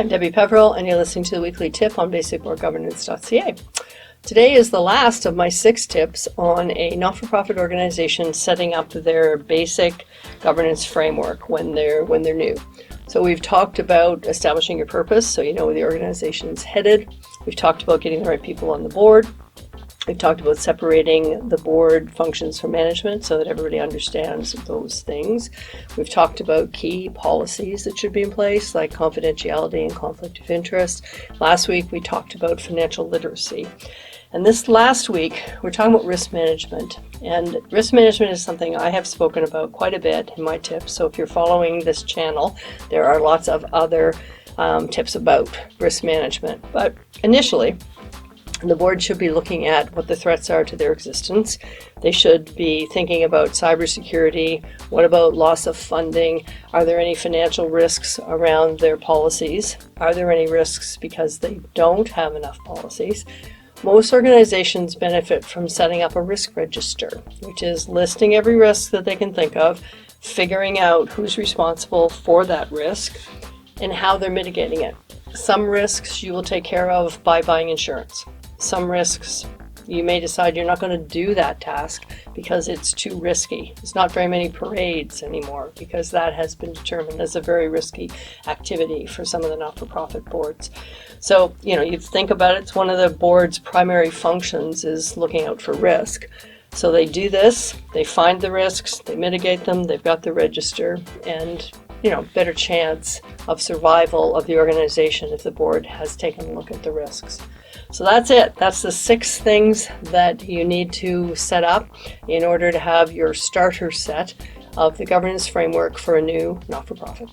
I'm Debbie Peverill, and you're listening to the weekly tip on basicboardgovernance.ca. Today is the last of my 6 tips on a not-for-profit organization setting up their basic governance framework when they're new. So we've talked about establishing your purpose, so you know where the organization's headed. We've talked about getting the right people on the board. We've talked about separating the board functions from management so that everybody understands those things. We've talked about key policies that should be in place, like confidentiality and conflict of interest. Last week, we talked about financial literacy. And this last week, we're talking about risk management. And risk management is something I have spoken about quite a bit in my tips. So if you're following this channel, there are lots of other tips about risk management. But initially, the board should be looking at what the threats are to their existence. They should be thinking about cybersecurity. What about loss of funding? Are there any financial risks around their policies? Are there any risks because they don't have enough policies? Most organizations benefit from setting up a risk register, which is listing every risk that they can think of, figuring out who's responsible for that risk, and how they're mitigating it. Some risks you will take care of by buying insurance. Some risks you may decide you're not going to do that task because it's too risky. There's not very many parades anymore because that has been determined as a very risky activity for some of the not-for-profit boards. So, you think about it, it's one of the board's primary functions is looking out for risk. So they do this, they find the risks, they mitigate them, they've got the register, and better chance of survival of the organization if the board has taken a look at the risks. So that's it. That's the 6 things that you need to set up in order to have your starter set of the governance framework for a new not-for-profit.